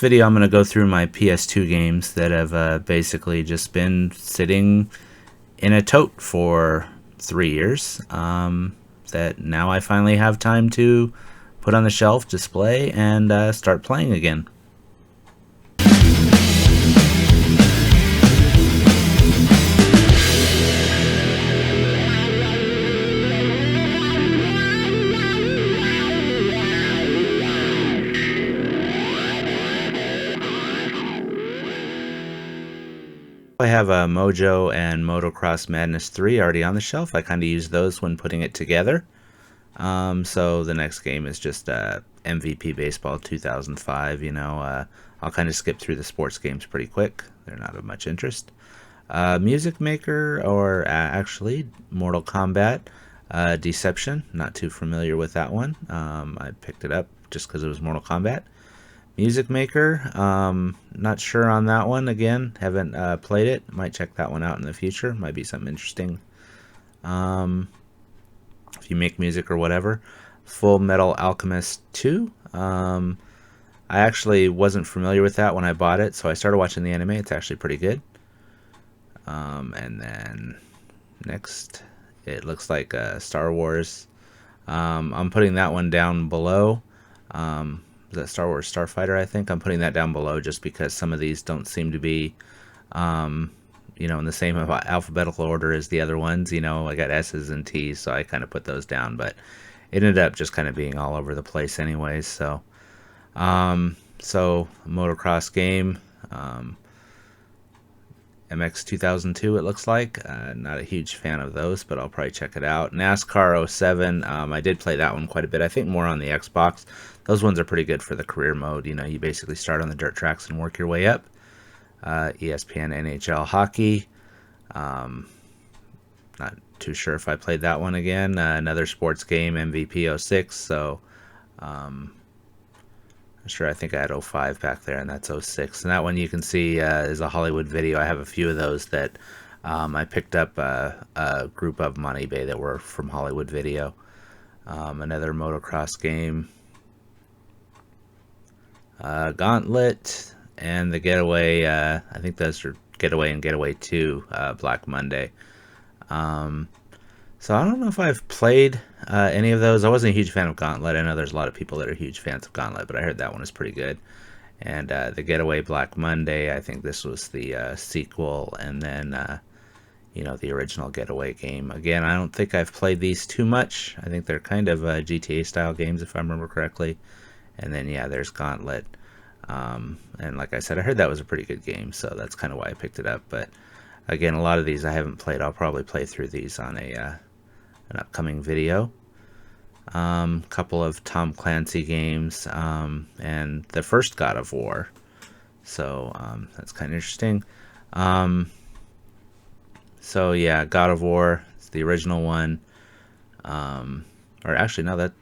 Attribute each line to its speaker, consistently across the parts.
Speaker 1: video, I'm going to go through my PS2 games that have basically just been sitting in a tote for 3 years. That now I finally have time to put on the shelf, display, and start playing again. I have a Mojo and Motocross Madness 3 already on the shelf. I kind of use those when putting it together. So the next game is just MVP Baseball 2005. I'll kind of skip through the sports games pretty quick. They're not of much interest. Music Maker, or actually Mortal Kombat Deception. Not too familiar with that one. I picked it up just because it was Mortal Kombat. Music Maker, not sure on that one. Again, haven't played it. Might check that one out in the future. Might be something interesting. If you make music or whatever. Full Metal Alchemist 2. I actually wasn't familiar with that when I bought it, so I started watching the anime. It's actually pretty good. And then next, it looks like Star Wars. I'm putting that one down below. That Star Wars Starfighter, I think. I'm putting that down below just because some of these don't seem to be, in the same alphabetical order as the other ones. I got S's and T's, so I kind of put those down, but it ended up just kind of being all over the place anyways. So motocross game, MX 2002 it looks like. Not a huge fan of those, but I'll probably check it out. NASCAR 07, I did play that one quite a bit. I think more on the Xbox. Those ones are pretty good for the career mode. You basically start on the dirt tracks and work your way up. ESPN NHL hockey. Not too sure if I played that one again. Another sports game, MVP 06. So I'm sure, I think I had 05 back there, and that's 06. And that one you can see is a Hollywood Video. I have a few of those that I picked up a group of them on eBay that were from Hollywood Video. Another motocross game. Gauntlet and the Getaway. I think those are Getaway and Getaway 2, Black Monday. So I don't know if I've played any of those. I wasn't a huge fan of Gauntlet. I know there's a lot of people that are huge fans of Gauntlet, but I heard that one is pretty good. And the Getaway Black Monday, I think this was the sequel, and then the original Getaway game. Again, I don't think I've played these too much. I think they're kind of GTA style games, if I remember correctly. And then there's Gauntlet. And like I said, I heard that was a pretty good game, so that's kind of why I picked it up. But again, a lot of these I haven't played. I'll probably play through these on an upcoming video. Couple of Tom Clancy games, and the first God of War. So that's kind of interesting. God of War, it's the original one. Or actually, no,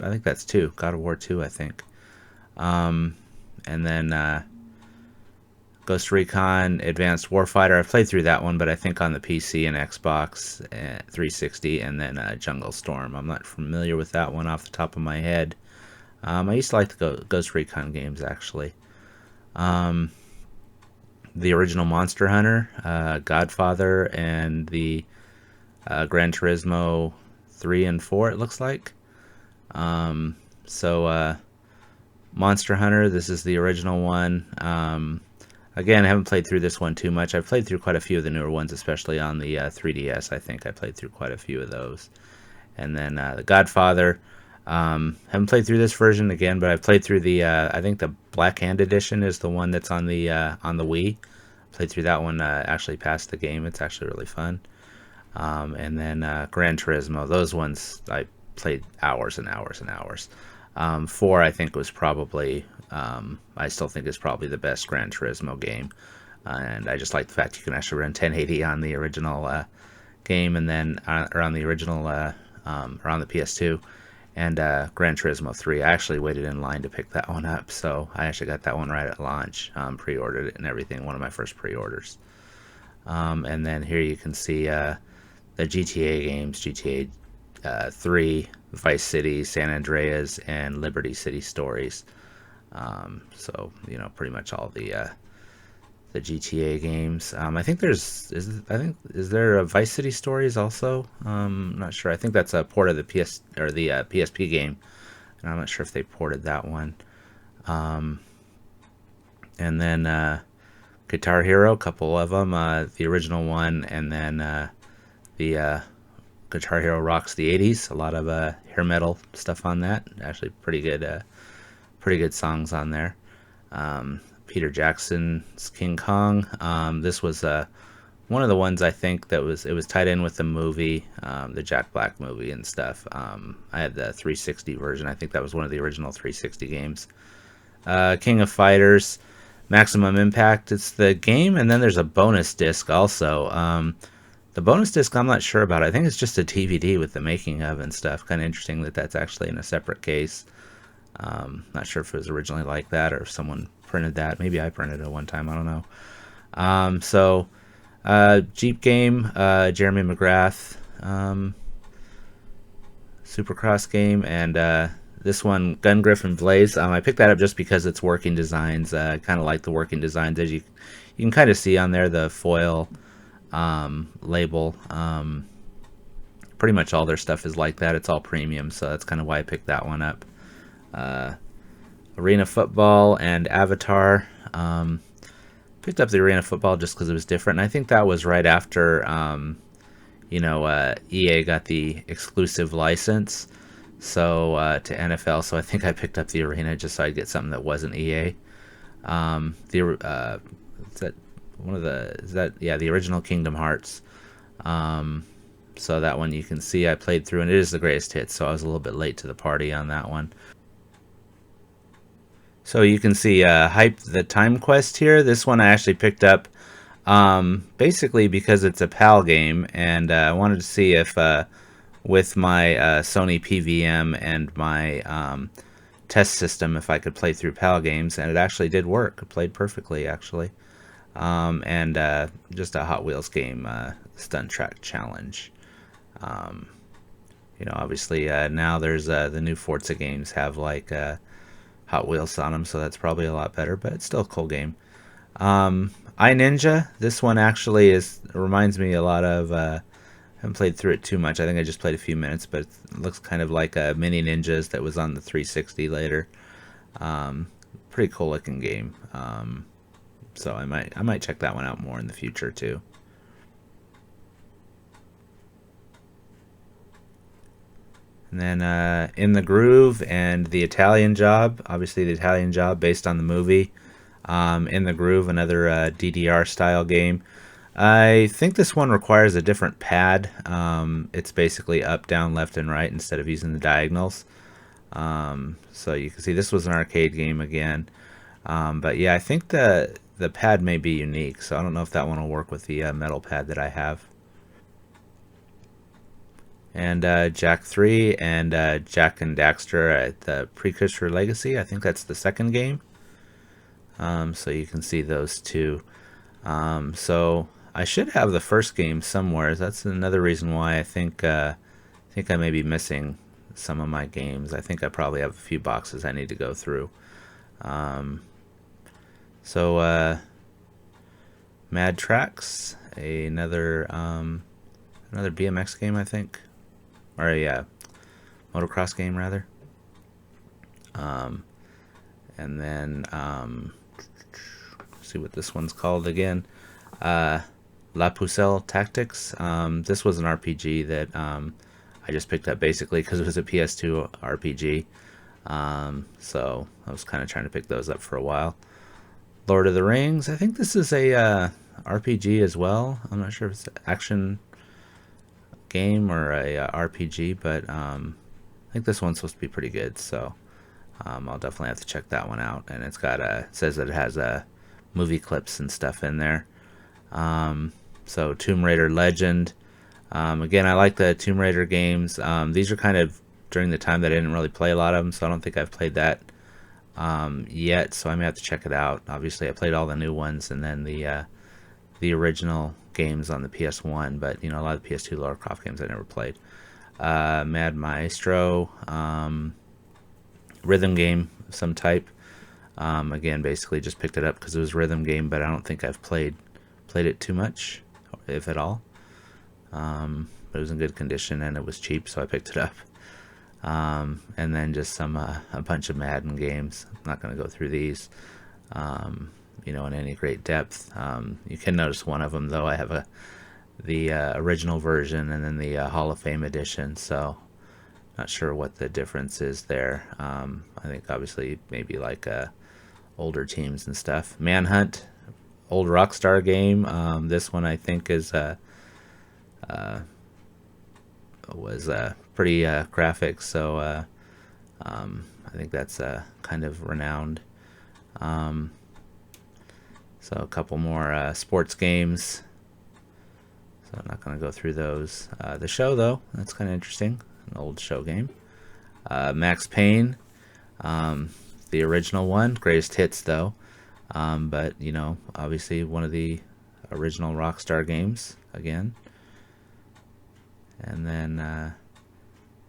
Speaker 1: I think that's 2. God of War 2, I think. And then Ghost Recon Advanced Warfighter. I've played through that one, but I think on the PC and Xbox 360. And then Jungle Storm. I'm not familiar with that one off the top of my head. I used to like the Ghost Recon games, actually. The original Monster Hunter, Godfather, and the Gran Turismo 3 and 4, it looks like. Monster Hunter, this is the original one. Again, I haven't played through this one too much. I've played through quite a few of the newer ones, especially on the 3DS. I think I played through quite a few of those. And then the Godfather. Haven't played through this version again, but I've played through the I think the Black Hand Edition is the one that's on the Wii. Played through that one, actually passed the game. It's actually really fun. And then Gran Turismo. Those ones I played hours and hours and hours. 4, I think, was probably, I still think is probably the best Gran Turismo game. And I just like the fact you can actually run 1080 on the original game, and then, or on the original, or on the PS2. And Gran Turismo 3, I actually waited in line to pick that one up, so I actually got that one right at launch, pre-ordered it and everything, one of my first pre-orders. And then here you can see the GTA games, GTA 3, Vice City, San Andreas, and Liberty City Stories. So pretty much all the GTA games. I think is there a Vice City Stories also? Not sure. I think that's a port of the PS or the PSP game, and I'm not sure if they ported that one. Um, and then Guitar Hero, a couple of them, the original one, and then the Guitar Hero Rocks the '80s. A lot of hair metal stuff on that. Actually, pretty good songs on there. Peter Jackson's King Kong. This was one of the ones I think that was tied in with the movie, the Jack Black movie and stuff. I had the 360 version. I think that was one of the original 360 games. King of Fighters, Maximum Impact. It's the game, and then there's a bonus disc also. The bonus disc I'm not sure about. I think it's just a DVD with the making of and stuff. Kind of interesting that that's actually in a separate case. Not sure if it was originally like that or if someone printed that. Maybe I printed it one time. I don't know. Jeep game, Jeremy McGrath, Supercross game, and this one, Gun Griffin Blaze. I picked that up just because it's working designs. Kind of like the working designs as you can kind of see on there the foil label. Pretty much all their stuff is like that. It's all premium, so that's kind of why I picked that one up. Arena Football and Avatar. Picked up the Arena Football just because it was different, and I think that was right after EA got the exclusive license to NFL. So I think I picked up the Arena just so I'd get something that wasn't EA. The original Kingdom Hearts. So that one you can see I played through, and it is the greatest hit. So I was a little bit late to the party on that one. So you can see Hype the Time Quest here. This one I actually picked up basically because it's a PAL game, and I wanted to see if with my Sony PVM and my test system if I could play through PAL games, and it actually did work. It played perfectly actually. And just a Hot Wheels game, Stunt Track Challenge. Obviously now there's the new Forza games have like Hot Wheels on them, so that's probably a lot better, but it's still a cool game. iNinja, this one actually reminds me a lot of, I haven't played through it too much. I think I just played a few minutes, but it looks kind of like a Mini Ninjas that was on the 360 later. Pretty cool looking game. So I might check that one out more in the future too. And then In the Groove and The Italian Job. Obviously, The Italian Job based on the movie. In the Groove, another DDR style game. I think this one requires a different pad. It's basically up, down, left, and right instead of using the diagonals. So you can see this was an arcade game again. But yeah, I think the pad may be unique, so I don't know if that one will work with the metal pad that I have. And Jak 3 and Jak and Daxter at the Precursor Legacy. I think that's the second game. So you can see those two. So I should have the first game somewhere. That's another reason why I think I may be missing some of my games. I think I probably have a few boxes I need to go through. Mad Tracks, another BMX game, I think, or a motocross game rather. And then see what this one's called again. La Pucelle Tactics. This was an RPG that I just picked up basically because it was a PS2 RPG. So I was kind of trying to pick those up for a while. Lord of the Rings. I think this is a RPG as well. I'm not sure if it's an action game or a RPG, but I think this one's supposed to be pretty good. So I'll definitely have to check that one out. And it's got it says that it has movie clips and stuff in there. So Tomb Raider Legend. Again, I like the Tomb Raider games. These are kind of during the time that I didn't really play a lot of them, so I don't think I've played that yet. So I may have to check it out. Obviously, I played all the new ones and then the original games on the PS1, but a lot of the PS2 Lara Croft games I never played. Mad Maestro, rhythm game of some type. Again, basically just picked it up because it was a rhythm game, but I don't think I've played it too much, if at all. But it was in good condition and it was cheap, so I picked it up. And then just a bunch of Madden games. I'm not going to go through these, in any great depth. You can notice one of them, though. I have the original version and then the Hall of Fame edition, so not sure what the difference is there. I think obviously maybe like older teams and stuff. Manhunt, old Rockstar game. This one I think is was pretty graphic, so I think that's kind of renowned. So a couple more sports games. So I'm not going to go through those. The Show, though, that's kind of interesting. An old Show game. Max Payne, the original one. Greatest hits, though. But, obviously one of the original Rockstar games, again. And then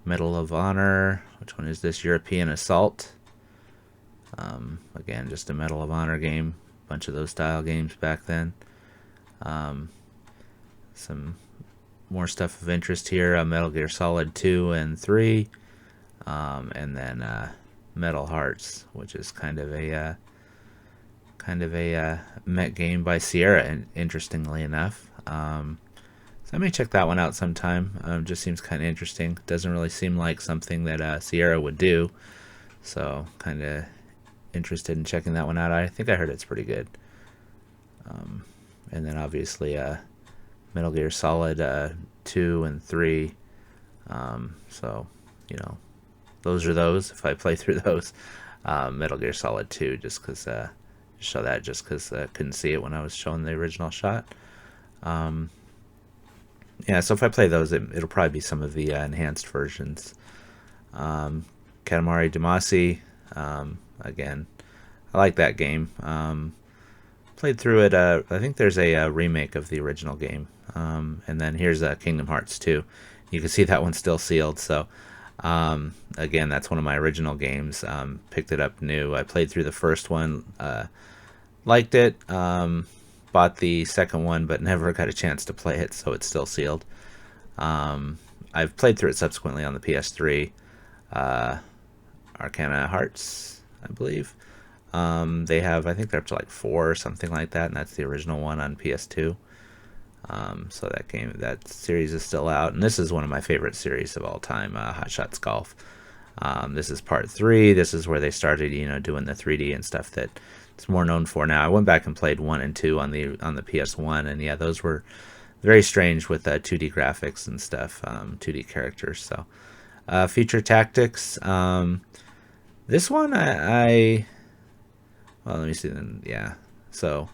Speaker 1: Medal of Honor. Which one is this? European Assault. Again, just a Medal of Honor game. Bunch of those style games back then. Some more stuff of interest here. Metal Gear Solid 2 and 3. And then Metal Hearts, which is kind of a mech game by Sierra, interestingly enough. So I may check that one out sometime. Just seems kind of interesting. Doesn't really seem like something that Sierra would do. So kind of interested in checking that one out. I think I heard it's pretty good. And then obviously Metal Gear Solid 2 and 3. So, those are those. If I play through those. Metal Gear Solid 2, just because couldn't see it when I was showing the original shot. Yeah, so if I play those, it'll probably be some of the enhanced versions. Katamari Damacy, again, I like that game. Played through it. I think there's a remake of the original game. And then here's Kingdom Hearts 2. You can see that one's still sealed. So, again, that's one of my original games. Picked it up new. I played through the first one. Liked it. Bought the second one, but never got a chance to play it, so it's still sealed. I've played through it subsequently on the PS3. Arcana Hearts, I believe. They have, I think they're up to like 4 or something like that, and that's the original one on PS2. So that series is still out, and this is one of my favorite series of all time, Hot Shots Golf. This is part 3. This is where they started, doing the 3D and stuff that it's more known for now. I went back and played 1 and 2 on the PS1, and yeah, those were very strange with 2D graphics and stuff, 2D characters. So, Future Tactics. This one well, let me see then. Yeah. So,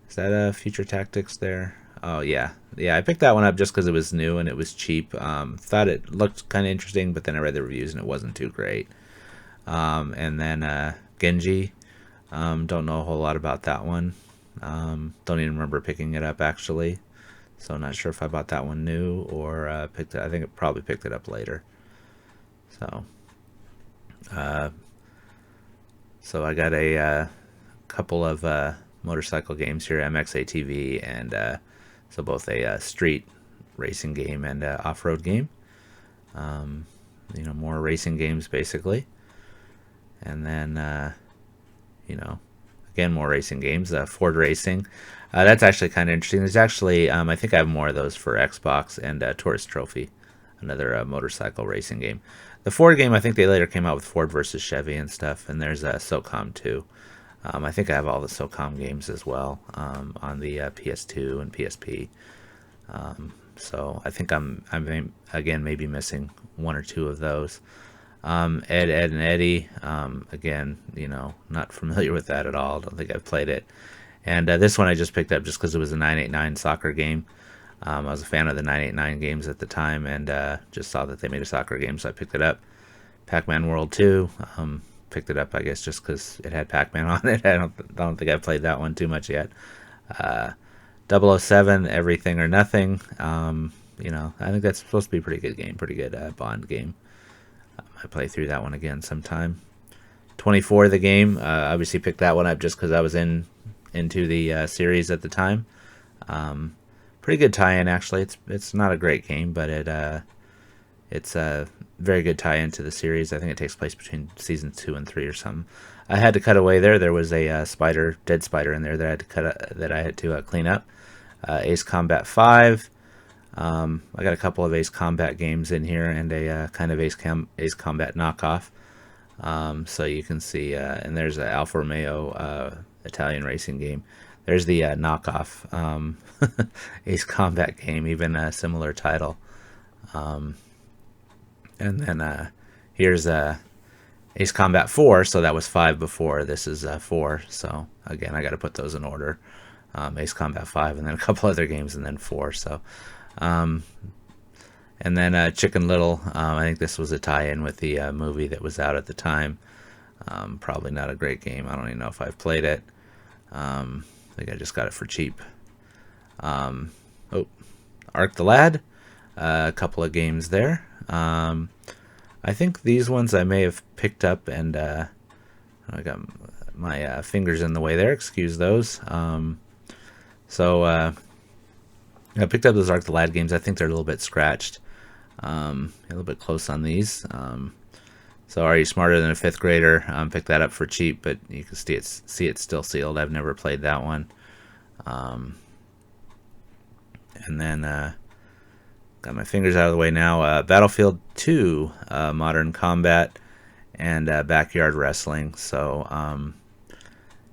Speaker 1: is that Future Tactics there? Oh yeah, I picked that one up just because it was new and it was cheap. Thought it looked kind of interesting, but then I read the reviews and it wasn't too great. And then Genji. Don't know a whole lot about that one. Don't even remember picking it up actually. So not sure if I bought that one new or picked it. I think I probably picked it up later. So, I got a couple of motorcycle games here, MX ATV, and so both a street racing game and off-road game. More racing games basically. And then, again, more racing games. Ford Racing. That's actually kind of interesting. There's actually, I think I have more of those for Xbox, and Tourist Trophy, another motorcycle racing game. The Ford game, I think they later came out with Ford versus Chevy and stuff, and there's SOCOM too. I think I have all the SOCOM games as well on the PS2 and PSP. So I think I'm again maybe missing 1 or 2 of those. Ed, and Eddie, again, not familiar with that at all. Don't think I've played it. And this one I just picked up just because it was a 989 soccer game. I was a fan of the 989 games at the time, and just saw that they made a soccer game, so I picked it up. Pac-Man World 2, picked it up, I guess, just because it had Pac-Man on it. I don't think I've played that one too much yet. 007, Everything or Nothing. I think that's supposed to be a pretty good game, pretty good Bond game. I play through that one again sometime. 24, the game. Obviously picked that one up just because I was into the series at the time. Pretty good tie-in, actually. It's not a great game, but it's a very good tie-in to the series. I think it takes place between seasons 2 and 3 or something. I had to cut away there. There was a dead spider in there that I had to clean up. Ace Combat 5. I got a couple of Ace Combat games in here and a kind of Ace Combat knockoff. So you can see, and there's an Alfa Romeo Italian racing game. There's the knockoff Ace Combat game, even a similar title. And then here's Ace Combat 4, so that was 5 before. This is 4, so again, I got to put those in order. Ace Combat 5, and then a couple other games, and then 4. So, and then Chicken Little. I think this was a tie-in with the movie that was out at the time. Probably not a great game. I don't even know if I've played it. I think I just got it for cheap. Oh, Ark the Lad. A couple of games there. I think these ones I may have picked up, and I got my fingers in the way there. Excuse those. So I picked up those Ark the Lad games. I think they're a little bit scratched, a little bit close on these. So Are You Smarter Than a Fifth Grader? Picked that up for cheap, but you can see it's still sealed. I've never played that one. And then got my fingers out of the way now. Battlefield 2, Modern Combat, and Backyard Wrestling. So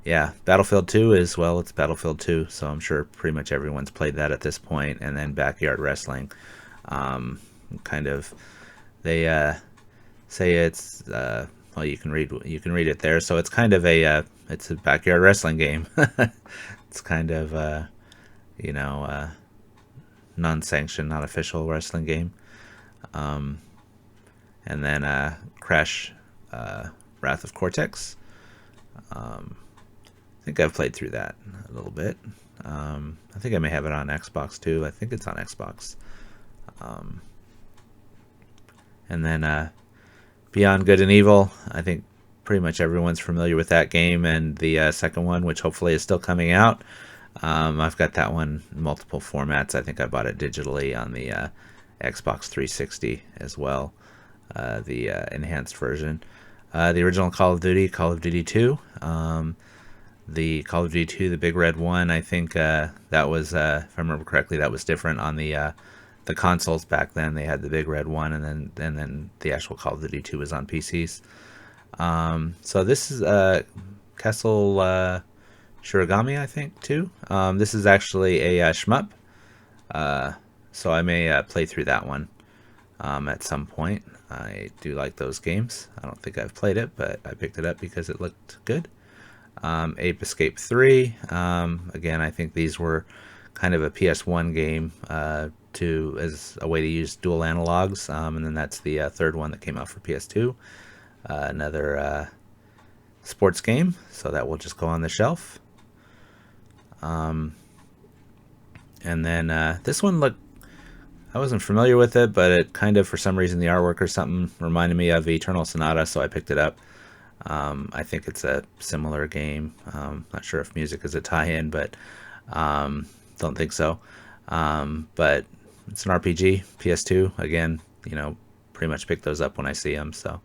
Speaker 1: yeah, Battlefield 2 is, well, it's Battlefield 2, so I'm sure pretty much everyone's played that at this point. And then Backyard Wrestling, kind of, they say it's well, you can read it there. So it's kind of it's a backyard wrestling game. It's kind of you know, non-sanctioned, not official wrestling game. And then Crash, Wrath of Cortex. I think I've played through that a little bit. I think I may have it on Xbox too. I think it's on Xbox. And then Beyond Good and Evil. I think pretty much everyone's familiar with that game, and the second one, which hopefully is still coming out. I've got that one in multiple formats. I think I bought it digitally on the Xbox 360 as well, the enhanced version. The original Call of Duty 2. The Call of Duty 2, the big red one, I think that was, if I remember correctly, that was different on the consoles back then. They had the big red one, and then the actual Call of Duty 2 was on PCs. So this is Castle Shirogami, I think, too. This is actually a shmup, so I may play through that one at some point. I do like those games. I don't think I've played it, but I picked it up because it looked good. Ape Escape 3. Again, I think these were kind of a PS1 game as a way to use dual analogs, and then that's the third one that came out for PS2. Another sports game, so that will just go on the shelf. And then this one looked, I wasn't familiar with it, but it kind of, for some reason, the artwork or something reminded me of Eternal Sonata, so I picked it up. I think it's a similar game. Not sure if music is a tie-in, but don't think so. But it's an RPG, PS2. Again, pretty much pick those up when I see them. So,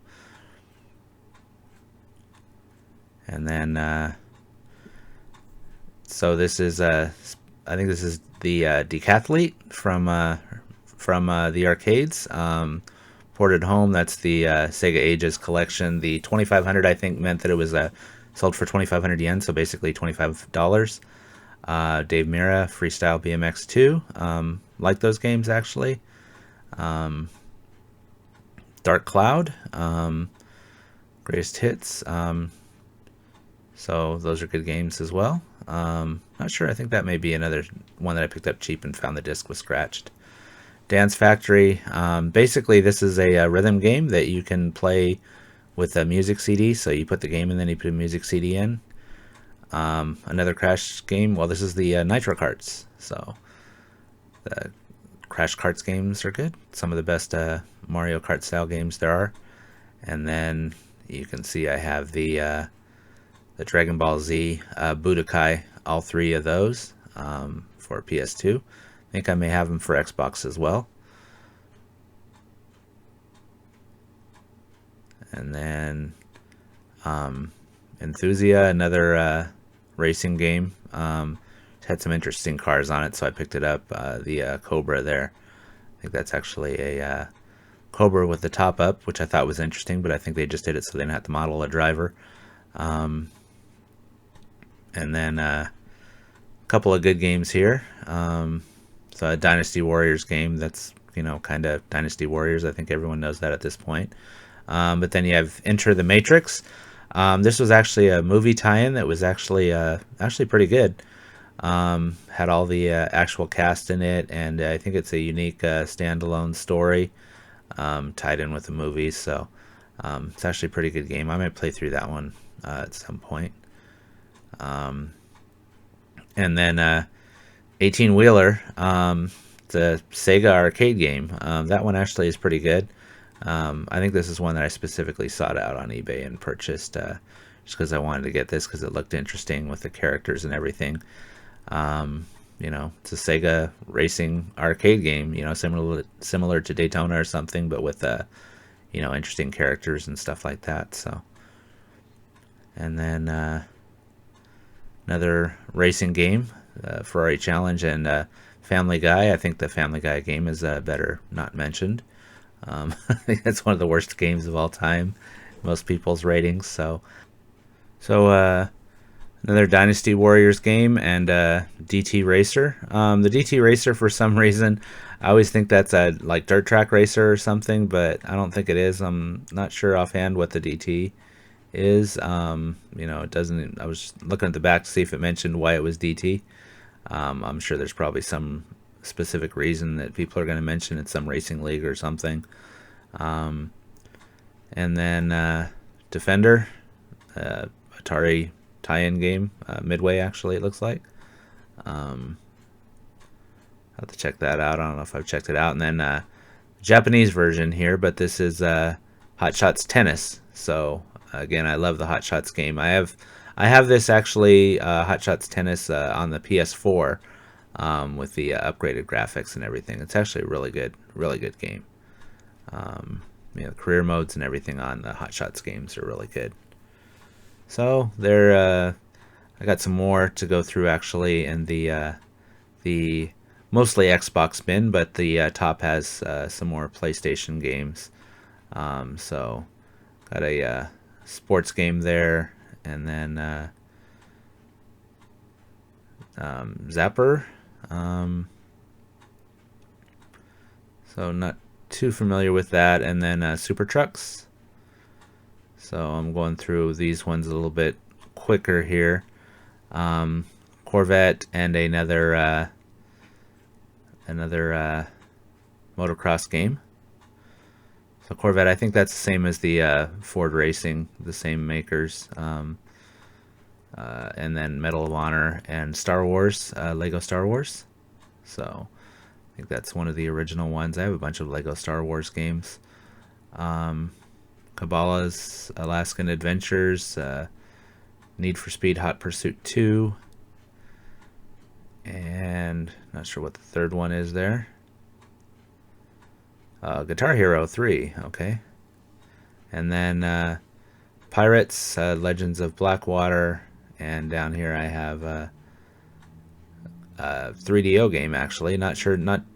Speaker 1: and then so this is I think this is the Decathlete from the arcades. Ported home. That's the Sega Ages collection. The 2,500, I think, meant that it was sold for 2,500 yen, so basically $25. Dave Mirra, Freestyle BMX 2. Like those games, actually. Dark Cloud, Greatest Hits. So those are good games as well. Not sure. I think that may be another one that I picked up cheap and found the disc was scratched. Dance Factory. Basically, this is a rhythm game that you can play with a music CD. So you put the game and then you put a music CD in. Another Crash game. Well, this is the Nitro Karts. So the Crash Karts games are good. Some of the best Mario Kart style games there are. And then you can see I have the Dragon Ball Z Budokai, all three of those for PS2. I think I may have them for Xbox as well. And then Enthusia, another racing game. Had some interesting cars on it, so I picked it up. The Cobra there. I think that's actually a Cobra with the top up, which I thought was interesting, but I think they just did it so they didn't have to model a driver. And then a couple of good games here. So a Dynasty Warriors game that's, kind of Dynasty Warriors. I think everyone knows that at this point. But then you have Enter the Matrix. This was actually a movie tie-in that was actually pretty good. Had all the actual cast in it, and I think it's a unique standalone story tied in with the movie. So it's actually a pretty good game. I might play through that one at some point. And then 18 Wheeler. It's a Sega arcade game. That one actually is pretty good. I think this is one that I specifically sought out on eBay and purchased just because I wanted to get this because it looked interesting with the characters and everything. It's a Sega racing arcade game, similar to Daytona or something, but with interesting characters and stuff like that. So, and then another racing game, Ferrari Challenge and Family Guy. I think the Family Guy game is better not mentioned. I think that's one of the worst games of all time, most people's ratings. So another Dynasty Warriors game and DT Racer. The DT Racer, for some reason, I always think that's a like dirt track racer or something, but I don't think it is. I'm not sure offhand what the DT is. It doesn't. I was looking at the back to see if it mentioned why it was DT. I'm sure there's probably some specific reason that people are going to mention it's some racing league or something. And then Defender, Atari tie-in game, Midway actually it looks like. I'll have to check that out. I don't know if I've checked it out. And then Japanese version here, but this is Hot Shots Tennis. So again, I love the Hot Shots game. I have this actually, Hot Shots Tennis on the PS4 with the upgraded graphics and everything. It's actually a really good game. The career modes and everything on the Hot Shots games are really good. So I got some more to go through actually in the mostly Xbox bin, but the top has some more PlayStation games. So got a sports game there, and then Zapper. So not too familiar with that, and then Super Trucks. So I'm going through these ones a little bit quicker here. Corvette and another motocross game. So Corvette, I think that's the same as the Ford Racing, the same makers. And then Medal of Honor and Star Wars, Lego Star Wars. So I think that's one of the original ones. I have a bunch of Lego Star Wars games. Cabela's Alaskan Adventures, Need for Speed Hot Pursuit 2, and not sure what the third one is there. Guitar Hero 3, okay. And then Pirates, Legends of Blackwater, and down here I have a 3DO game actually. Not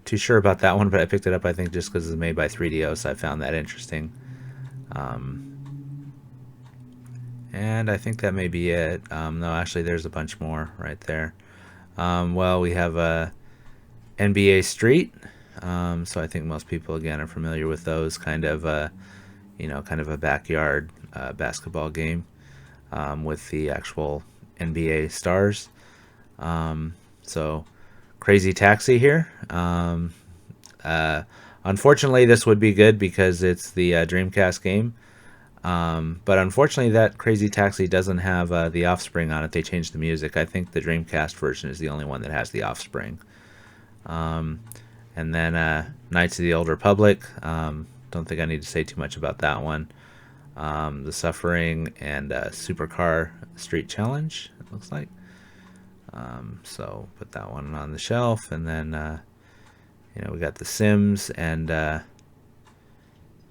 Speaker 1: too sure about that one, but I picked it up I think just because it's made by 3DO, so I found that interesting. And I think that may be it. No, actually there's a bunch more right there. Well, we have NBA Street. So I think most people again are familiar with those kind of kind of a backyard basketball game with the actual NBA stars. So Crazy Taxi here. Unfortunately, this would be good because it's the Dreamcast game. But unfortunately, that Crazy Taxi doesn't have the Offspring on it. They changed the music. I think the Dreamcast version is the only one that has the Offspring. And then Knights of the Old Republic. Don't think I need to say too much about that one. The Suffering, and Supercar Street Challenge, it looks like. So put that one on the shelf, and then we got The Sims and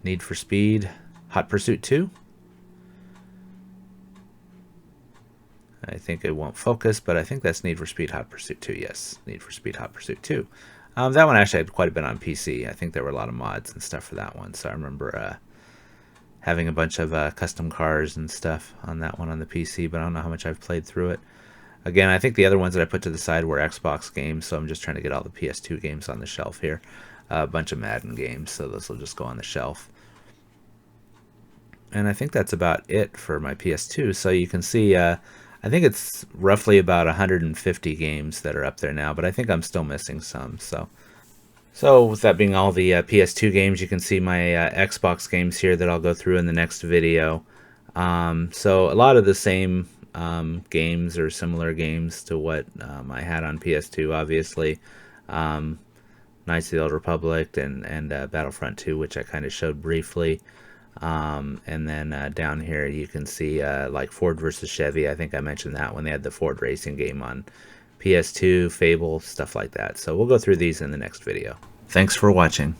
Speaker 1: Need for Speed Hot Pursuit 2. I think it won't focus, but I think that's Need for Speed Hot Pursuit 2. Yes, Need for Speed Hot Pursuit 2. That one actually had quite a bit on PC. I think there were a lot of mods and stuff for that one. So I remember having a bunch of custom cars and stuff on that one on the PC, but I don't know how much I've played through it. Again, I think the other ones that I put to the side were Xbox games, so I'm just trying to get all the PS2 games on the shelf here. A bunch of Madden games, so those will just go on the shelf. And I think that's about it for my PS2. So you can see, I think it's roughly about 150 games that are up there now, but I think I'm still missing some. So with that being all the PS2 games, you can see my Xbox games here that I'll go through in the next video. So a lot of the same games or similar games to what I had on PS2, obviously. Knights of the Old Republic and Battlefront 2, which I kind of showed briefly. And then down here you can see like Ford versus Chevy. I think I mentioned that when they had the Ford racing game on PS2, Fable, stuff like that. So we'll go through these in the next video. Thanks for watching.